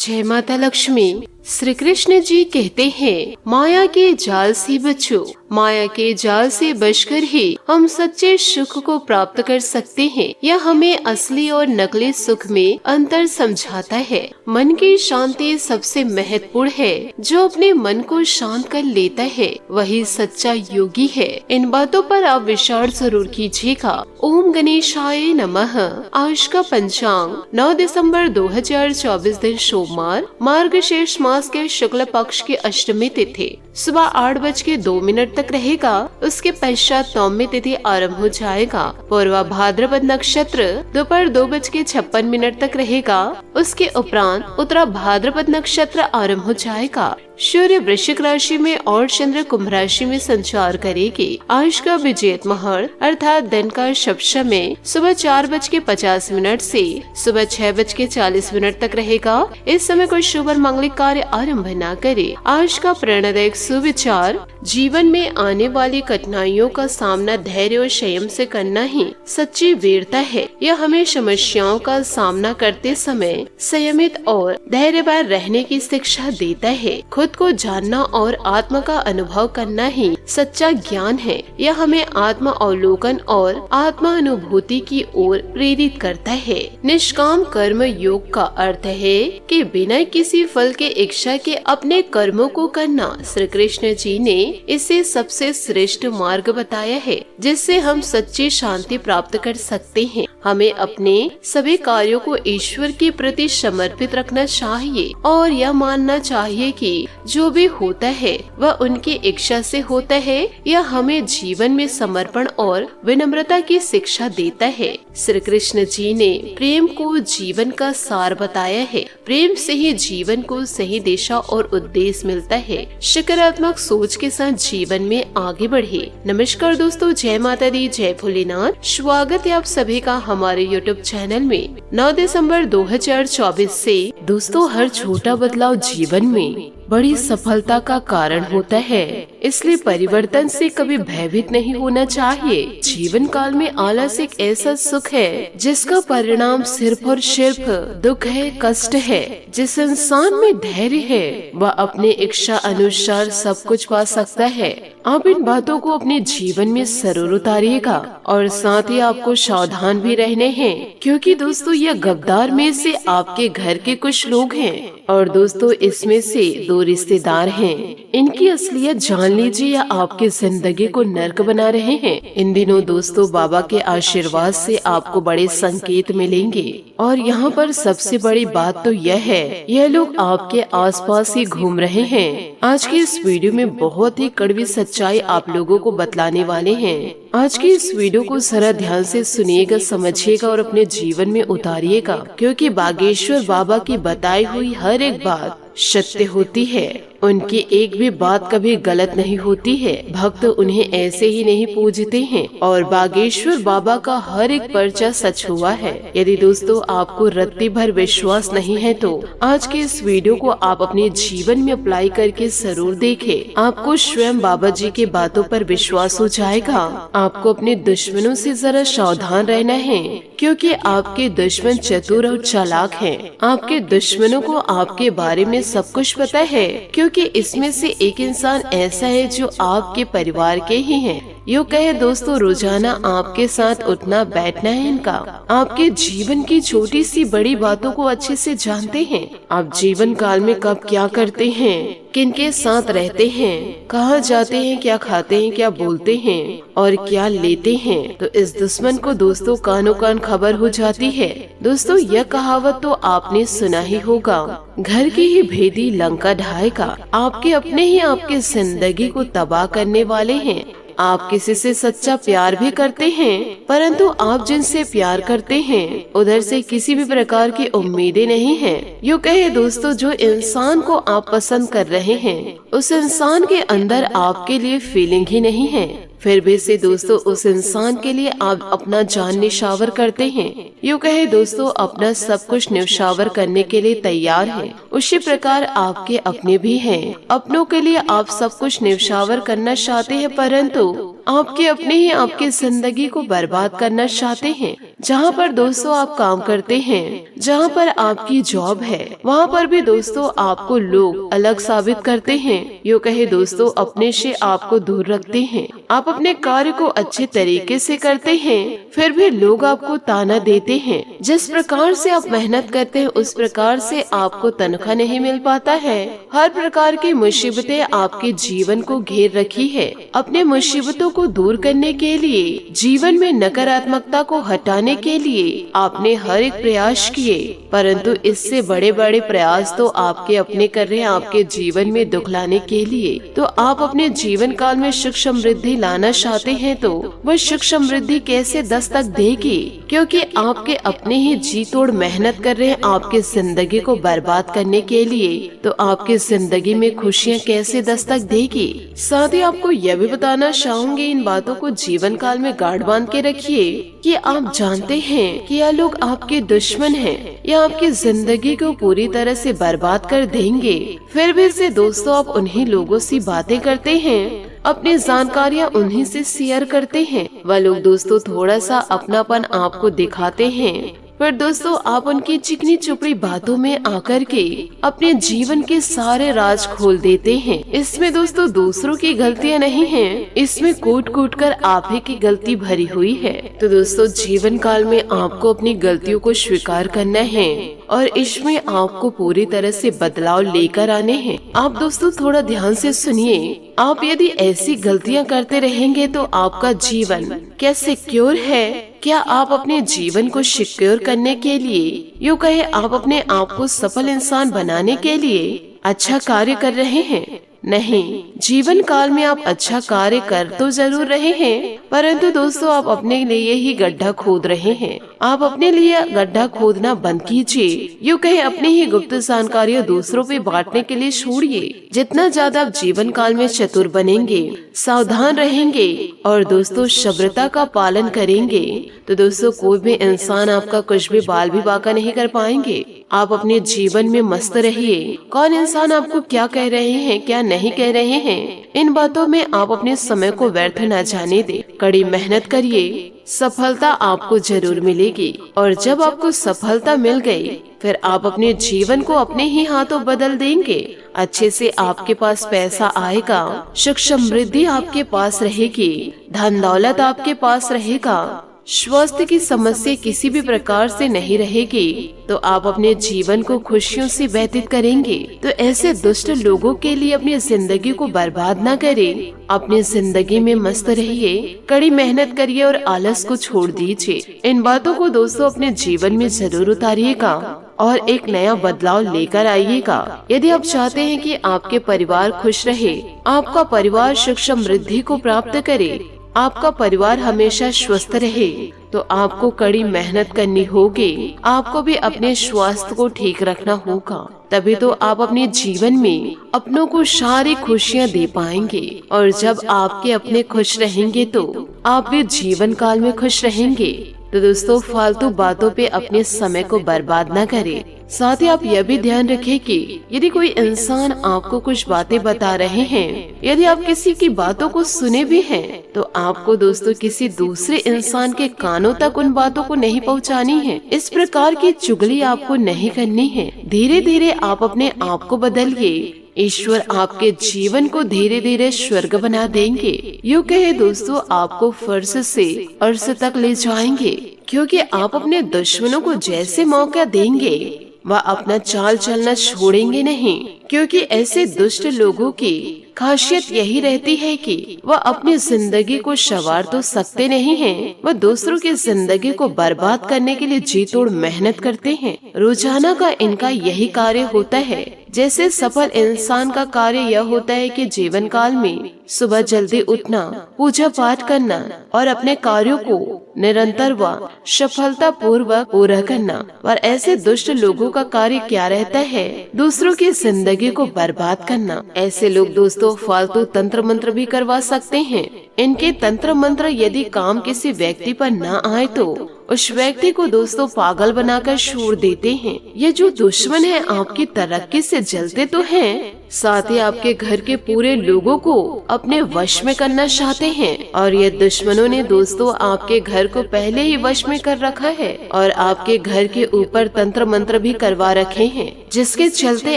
जय माता लक्ष्मी। श्री कृष्ण जी कहते हैं, माया के जाल से बचो। माया के जाल से बचकर ही हम सच्चे सुख को प्राप्त कर सकते हैं। यह हमें असली और नकली सुख में अंतर समझाता है। मन की शांति सबसे महत्वपूर्ण है। जो अपने मन को शांत कर लेता है वही सच्चा योगी है। इन बातों पर आप विचार जरूर कीजिएगा। ओम गणेशाय नमः। आज का पंचांग 9 दिसंबर 2024 दिन सोमवार, मार्गशीर्ष मास के शुक्ल पक्ष की अष्टमी तिथि सुबह 8:02 तक रहेगा। उसके पश्चात नवमी तिथि आरंभ हो जाएगा। पूर्वा भाद्रपद नक्षत्र दोपहर 2:56 तक रहेगा। उसके उपरांत उत्तरा भाद्रपद नक्षत्र आरंभ हो जाएगा। सूर्य वृश्चिक राशि में और चंद्र कुंभ राशि में संचार करेगी। आज का विजेत मुहूर्त अर्थात दिन का शुभ समय सुबह 4:50 से सुबह 6:40 तक रहेगा। इस समय कोई शुभ और मांगलिक कार्य आरंभ न करे। आज का प्रेरणादायक सुविचार, जीवन में आने वाली कठिनाइयों का सामना धैर्य और संयम से करना ही सच्ची वीरता है। यह हमें समस्याओं का सामना करते समय संयमित और धैर्यवान रहने की शिक्षा देता है। खुद को जानना और आत्मा का अनुभव करना ही सच्चा ज्ञान है। यह हमें आत्म अवलोकन और आत्मा अनुभूति की ओर प्रेरित करता है। निष्काम कर्म योग का अर्थ है कि बिना किसी फल के इच्छा के अपने कर्मों को करना। श्री कृष्ण जी ने इसे सबसे श्रेष्ठ मार्ग बताया है जिससे हम सच्ची शांति प्राप्त कर सकते हैं। हमें अपने सभी कार्यों को ईश्वर के प्रति समर्पित रखना चाहिए और यह मानना चाहिए कि जो भी होता है वह उनकी इच्छा से होता है। यह हमें जीवन में समर्पण और विनम्रता की शिक्षा देता है। श्री कृष्ण जी ने प्रेम को जीवन का सार बताया है। प्रेम से ही जीवन को सही दिशा और उद्देश्य मिलता है। सकारात्मक सोच के साथ जीवन में आगे बढ़े। नमस्कार दोस्तों, जय माता दी, जय भोलेनाथ। स्वागत है आप सभी का हमारे YouTube चैनल में। 9 दिसंबर 2024 से दोस्तों, हर छोटा बदलाव जीवन में बड़ी सफलता का कारण होता है। इसलिए परिवर्तन से कभी भयभीत नहीं होना चाहिए। जीवन काल में आलस एक ऐसा सुख है जिसका परिणाम सिर्फ और सिर्फ दुख है, कष्ट है। जिस इंसान में धैर्य है वह अपने इच्छा अनुसार सब कुछ पा सकता है। आप इन बातों को अपने जीवन में जरूर उतारिएगा और साथ ही आपको सावधान भी रहने हैं, क्योंकि दोस्तों यह गद्दार में से आपके घर के कुछ लोग हैं और दोस्तों इसमें से 2 रिश्तेदार हैं। इनकी असलियत जान लीजिए या आपकी जिंदगी को नर्क बना रहे हैं। इन दिनों दोस्तों बाबा के आशीर्वाद से आपको बड़े संकेत मिलेंगे और यहाँ पर सबसे बड़ी बात तो यह है, यह लोग आपके आसपास ही घूम रहे हैं। आज की इस वीडियो में बहुत ही कड़वी सच्चाई आप लोगों को बतलाने वाले हैं। आज की इस वीडियो को जरा ध्यान से सुनिएगा, समझिएगा और अपने जीवन में उतारिएगा, क्योंकि बागेश्वर बाबा की बताई हुई हर एक बात सत्य होती है। उनकी एक भी बात कभी गलत नहीं होती है। भक्त उन्हें ऐसे ही नहीं पूजते हैं और बागेश्वर बाबा का हर एक पर्चा सच हुआ है। यदि दोस्तों आपको रत्ती भर विश्वास नहीं है तो आज के इस वीडियो को आप अपने जीवन में अप्लाई करके जरूर देखें। आपको स्वयं बाबा जी के बातों पर विश्वास हो जाएगा। आपको अपने दुश्मनों से जरा सावधान रहना है, क्योंकि आपके दुश्मन चतुर और चालाक हैं। आपके दुश्मनों को आपके बारे में सब कुछ पता है, क्योंकि इसमें से एक इंसान ऐसा है जो आपके परिवार के ही हैं। यूँ कहे दोस्तों, रोजाना आपके साथ उठना बैठना है इनका। आपके जीवन की छोटी सी बड़ी बातों को अच्छे से जानते हैं। आप जीवन काल में कब क्या करते हैं, किनके साथ रहते हैं, कहाँ जाते हैं, क्या खाते हैं, क्या बोलते हैं और क्या लेते हैं, तो इस दुश्मन को दोस्तों कानों कान खबर हो जाती है। दोस्तों यह कहावत तो आपने सुना ही होगा, घर की ही भेदी लंका ढाएगा। आपके अपने ही आपकी जिंदगी को तबाह करने वाले हैं। आप किसी से सच्चा प्यार भी करते हैं, परंतु आप जिनसे प्यार करते हैं उधर से किसी भी प्रकार की उम्मीदें नहीं हैं। यूँ कहे दोस्तों, जो इंसान को आप पसंद कर रहे हैं उस इंसान के अंदर आपके लिए फीलिंग ही नहीं है। फिर भी से दोस्तों उस इंसान के लिए आप अपना जान निछावर करते हैं। यूँ कहे दोस्तों, अपना सब कुछ निछावर करने के लिए तैयार हैं। उसी प्रकार आपके अपने भी हैं। अपनों के लिए आप सब कुछ निछावर करना चाहते हैं, परंतु आपके अपने ही आपकी जिंदगी को बर्बाद करना चाहते हैं। जहाँ पर दोस्तों आप काम करते हैं, जहाँ पर आपकी जॉब है, वहाँ पर भी दोस्तों आपको लोग अलग साबित करते हैं। यूँ कहे दोस्तों अपने से आपको दूर रखते हैं। आप अपने कार्य को अच्छे तरीके से करते हैं, फिर भी लोग आपको ताना देते हैं। जिस प्रकार से आप मेहनत करते हैं उस प्रकार से आपको तनख्वाह नहीं मिल पाता है। हर प्रकार की मुसीबतें आपके जीवन को घेर रखी है। अपने मुसीबतों को दूर करने के लिए, जीवन में नकारात्मकता को हटाने के लिए आपने हर एक प्रयास किए, परंतु इससे बड़े बड़े प्रयास तो आपके अपने कर रहे हैं आपके जीवन में दुख लाने के लिए। तो आप अपने जीवन काल में सुख समृद्धि लाना चाहते हैं तो वह सुख समृद्धि कैसे दस्तक देगी, क्योंकि आपके अपने ही जी तोड़ मेहनत कर रहे हैं आपके जिंदगी को बर्बाद करने के लिए। तो आपकी जिंदगी में खुशियाँ कैसे दस्तक देगी। साथ ही आपको यह भी बताना चाहूंगी, इन बातों को जीवन काल में गाढ़ बांध के रखिए कि आप जानते हैं कि यह लोग आपके दुश्मन हैं या आपकी जिंदगी को पूरी तरह से बर्बाद कर देंगे। फिर भी से दोस्तों आप उन्हीं लोगों से बातें करते हैं, अपनी जानकारियाँ उन्हीं से शेयर करते हैं। वह लोग दोस्तों थोड़ा सा अपनापन आपको दिखाते हैं, पर दोस्तों आप उनकी चिकनी चुपड़ी बातों में आकर के अपने जीवन के सारे राज खोल देते हैं। इसमें दोस्तों दूसरों की गलतियां नहीं हैं, इसमें कूट कूट कर आप ही की गलती भरी हुई है। तो दोस्तों जीवन काल में आपको अपनी गलतियों को स्वीकार करना है और इसमें आपको पूरी तरह से बदलाव लेकर आने हैं। आप दोस्तों थोड़ा ध्यान से सुनिए। आप यदि ऐसी गलतियां करते रहेंगे तो आपका जीवन क्या सिक्योर है? क्या आप अपने जीवन को सिक्योर करने के लिए, यूँ कहे आप अपने आप को सफल इंसान बनाने के लिए अच्छा कार्य कर रहे हैं? नहीं, जीवन काल में आप अच्छा कार्य कर तो जरूर रहे हैं, परंतु दोस्तों आप अपने लिए ही गड्ढा खोद रहे हैं। आप अपने लिए गड्ढा खोदना बंद कीजिए। यूँ कहे अपनी ही गुप्त जानकारियाँ दूसरों पे बांटने के लिए छोड़िए। जितना ज्यादा आप जीवन काल में चतुर बनेंगे, सावधान रहेंगे और दोस्तों सभ्रता का पालन करेंगे, तो दोस्तों कोई भी इंसान आपका कुछ भी बाल भी बाका नहीं कर पाएंगे। आप अपने जीवन में मस्त रहिए। कौन इंसान आपको क्या कह रहे हैं, क्या नहीं कह रहे हैं, इन बातों में आप अपने समय को व्यर्थ न जाने दे। कड़ी मेहनत करिए, सफलता आपको जरूर मिलेगी। और जब आपको सफलता मिल गई, फिर आप अपने जीवन को अपने ही हाथों बदल देंगे। अच्छे से आपके पास पैसा आएगा, सुख समृद्धि आपके पास रहेगी, धन दौलत आपके पास रहेगा, स्वास्थ्य की समस्या किसी भी प्रकार से नहीं रहेगी। तो आप अपने जीवन को खुशियों से व्यतीत करेंगे। तो ऐसे दुष्ट लोगों के लिए अपनी जिंदगी को बर्बाद न करें। अपनी जिंदगी में मस्त रहिए, कड़ी मेहनत करिए और आलस को छोड़ दीजिए। इन बातों को दोस्तों अपने जीवन में जरूर उतारिएगा और एक नया बदलाव लेकर आइएगा। यदि आप चाहते हैं कि आपके परिवार खुश रहे, आपका परिवार सुख समृद्धि को प्राप्त करे, आपका परिवार हमेशा स्वस्थ रहे, तो आपको कड़ी मेहनत करनी होगी। आपको भी अपने स्वास्थ्य को ठीक रखना होगा, तभी तो आप अपने जीवन में अपनों को सारी खुशियाँ दे पाएंगे। और जब आपके अपने खुश रहेंगे तो आप भी जीवन काल में खुश रहेंगे। तो दोस्तों फालतू बातों पे अपने समय को बर्बाद न करें। साथ ही आप यह भी ध्यान रखें कि यदि कोई इंसान आपको कुछ बातें बता रहे हैं, यदि आप किसी की बातों को सुने भी हैं, तो आपको दोस्तों किसी दूसरे इंसान के कानों तक उन बातों को नहीं पहुंचानी है। इस प्रकार की चुगली आपको नहीं करनी है। धीरे धीरे आप अपने आप को बदलिए। ईश्वर आपके जीवन को धीरे धीरे स्वर्ग बना देंगे। यूँ कहे दोस्तों आपको फर्श से अर्श तक ले जाएंगे, क्योंकि आप अपने दुश्मनों को जैसे मौका देंगे वह अपना चाल चलना छोड़ेंगे नहीं। क्योंकि ऐसे दुष्ट लोगों की खासियत यही रहती है कि वह अपनी जिंदगी को संवार तो सकते नहीं हैं, वह दूसरों की जिंदगी को बर्बाद करने के लिए जी तोड़ मेहनत करते हैं। रोजाना का इनका यही कार्य होता है। जैसे सफल इंसान का कार्य यह होता है कि जीवन काल में सुबह जल्दी उठना, पूजा पाठ करना और अपने कार्यों को निरंतर व सफलता पूर्वक पूरा करना। और ऐसे दुष्ट लोगों का कार्य क्या रहता है? दूसरों की जिंदगी को बर्बाद करना। ऐसे लोग दोस्तों फालतू तंत्र मंत्र भी करवा सकते हैं। इनके तंत्र मंत्र यदि काम किसी व्यक्ति पर न आए तो उस व्यक्ति को दोस्तों पागल बनाकर छोड़ देते हैं। ये जो दुश्मन है आपकी तरक्की से जलते तो हैं, साथ ही आपके घर के पूरे लोगों को अपने वश में करना चाहते हैं। और ये दुश्मनों ने दोस्तों आपके घर को पहले ही वश में कर रखा है और आपके घर के ऊपर तंत्र मंत्र भी करवा रखे हैं, जिसके चलते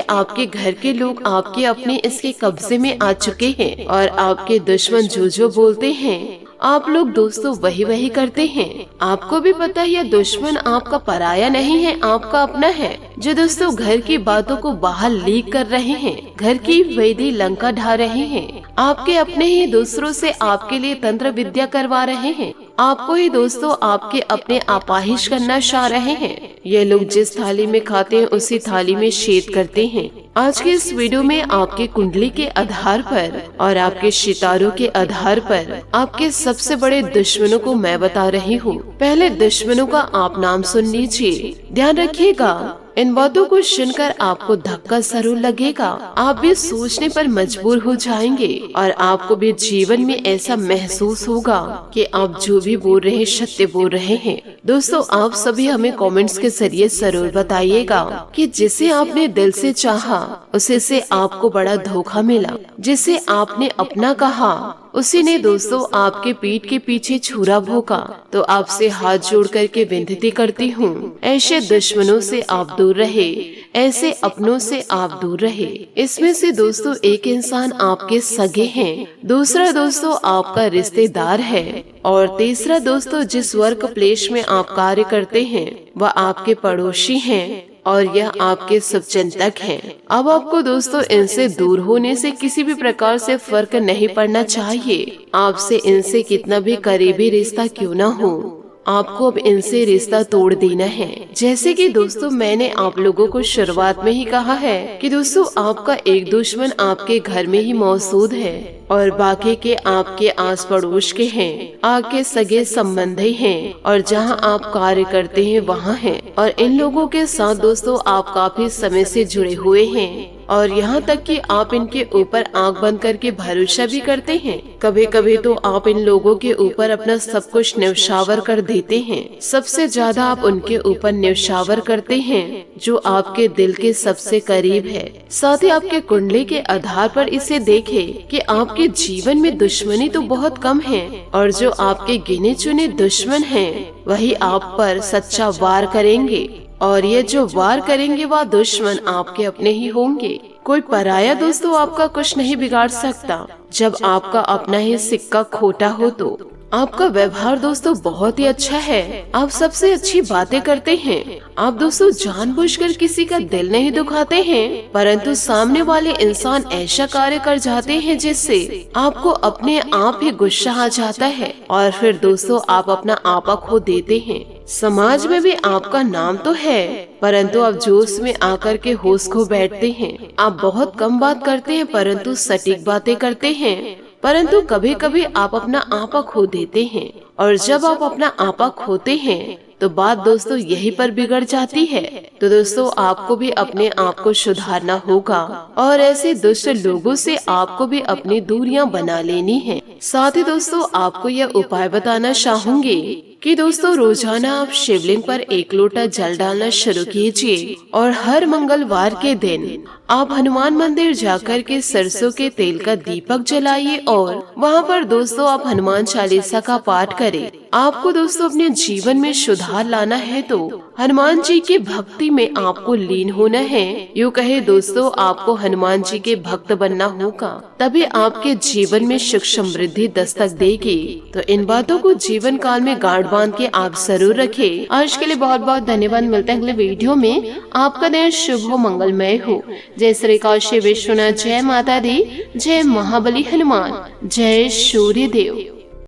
आपके घर के लोग आपके अपने इसके कब्जे में आ चुके हैं। और आपके दुश्मन जो बोलते हैं आप लोग दोस्तों वही करते हैं। आपको भी पता है यह दुश्मन आपका पराया नहीं है, आपका अपना है, जो दोस्तों घर की बातों को बाहर लीक कर रहे हैं, घर की वैदी लंका ढा रहे हैं। आपके अपने ही दूसरों से आपके लिए तंत्र विद्या करवा रहे हैं, आपको ही दोस्तों आपके अपने अपाहिश करना चाह रहे हैं। ये लोग जिस थाली में खाते हैं उसी थाली में छेद करते हैं। आज के इस वीडियो में आपकी कुंडली के आधार पर और आपके सितारों के आधार पर आपके सबसे बड़े दुश्मनों को मैं बता रही हूँ। पहले दुश्मनों का आप नाम सुन लीजिए, ध्यान रखिएगा। इन बातों को सुनकर आपको धक्का जरूर लगेगा, आप भी सोचने पर मजबूर हो जाएंगे और आपको भी जीवन में ऐसा महसूस होगा कि आप जो भी बोल रहे हैं सत्य बोल रहे हैं। दोस्तों आप सभी हमें कमेंट्स के जरिए जरूर बताइएगा कि जिसे आपने दिल से चाहा उसे से आपको बड़ा धोखा मिला, जिसे आपने अपना कहा उसी ने दोस्तों आपके पीठ के पीछे छुरा भोंका। तो आपसे हाथ जोड़ करके विनती करती हूँ, ऐसे दुश्मनों से आप दूर रहे, ऐसे अपनों से आप दूर रहे। इसमें से दोस्तों एक इंसान आपके सगे हैं, दूसरा दोस्तों आपका रिश्तेदार है और तीसरा दोस्तों जिस वर्क प्लेस में आप कार्य करते हैं वह आपके पड़ोसी हैं और यह आपके शुभचिंतक हैं। अब आपको दोस्तों इनसे दूर होने से किसी भी प्रकार से फर्क नहीं पड़ना चाहिए। आपसे इनसे कितना भी करीबी रिश्ता क्यों न हो, आपको अब इनसे रिश्ता तोड़ देना है। जैसे कि दोस्तों मैंने आप लोगों को शुरुआत में ही कहा है कि दोस्तों आपका एक दुश्मन आपके घर में ही मौजूद है और बाकी के आपके आस पड़ोस के हैं, आपके सगे संबंधी हैं और जहां आप कार्य करते हैं वहां हैं। और इन लोगों के साथ दोस्तों आप काफी समय से जुड़े हुए हैं और यहाँ तक कि आप इनके ऊपर आंख बंद करके भरोसा भी करते हैं। कभी कभी तो आप इन लोगों के ऊपर अपना सब कुछ न्यौछावर कर देते हैं। सबसे ज्यादा आप उनके ऊपर न्यौछावर करते हैं जो आपके दिल के सबसे करीब है। साथ ही आपके कुंडली के आधार पर इसे देखें कि आपके जीवन में दुश्मनी तो बहुत कम है और जो आपके गिने चुने दुश्मन हैं वही आप पर सच्चा वार करेंगे और ये जो वार करेंगे वह दुश्मन आपके अपने ही होंगे। कोई पराया दोस्तों आपका कुछ नहीं बिगाड़ सकता। जब आपका अपना ही सिक्का खोटा हो तो आपका व्यवहार दोस्तों बहुत ही अच्छा है, आप सबसे अच्छी बातें करते हैं। आप दोस्तों जानबूझकर किसी का दिल नहीं दुखाते हैं, परंतु सामने वाले इंसान ऐसा कार्य कर जाते हैं जिससे आपको अपने आप ही गुस्सा आ जाता है और फिर दोस्तों आप अपना आपा खो देते हैं। समाज में भी आपका नाम तो है, परंतु आप जोश में आकर के होश खो बैठते हैं। आप बहुत कम बात करते हैं परंतु सटीक बातें करते हैं, परंतु कभी कभी आप अपना आपा खो देते हैं और जब आप अपना आपा खोते हैं तो बात दोस्तों यहीं पर बिगड़ जाती है। तो दोस्तों आपको भी अपने आप को सुधारना होगा और ऐसे दुष्ट लोगों से आपको भी अपनी दूरियां बना लेनी है। साथ ही दोस्तों आपको यह उपाय बताना चाहूंगी कि दोस्तों रोजाना आप शिवलिंग पर 1 लोटा जल डालना शुरू कीजिए और हर मंगलवार के दिन आप हनुमान मंदिर जाकर के सरसों के तेल का दीपक जलाइए और वहाँ पर दोस्तों आप हनुमान चालीसा का पाठ करें। आपको दोस्तों अपने जीवन में सुधार लाना है तो हनुमान जी की भक्ति में आपको लीन होना है। यूँ कहे दोस्तों आपको हनुमान जी के भक्त बनना होगा, तभी आपके जीवन में सुख समृद्धि दस्तक देगी। तो इन बातों को जीवन काल में गांठ बांध के आप जरूर रखें। आज के लिए बहुत बहुत धन्यवाद। मिलते हैं अगले वीडियो में। आपका दिन शुभ हो, मंगलमय हो। जय श्री काशी विश्वनाथ, जय माता दी, जय महाबली हनुमान, जय सूर्य देव।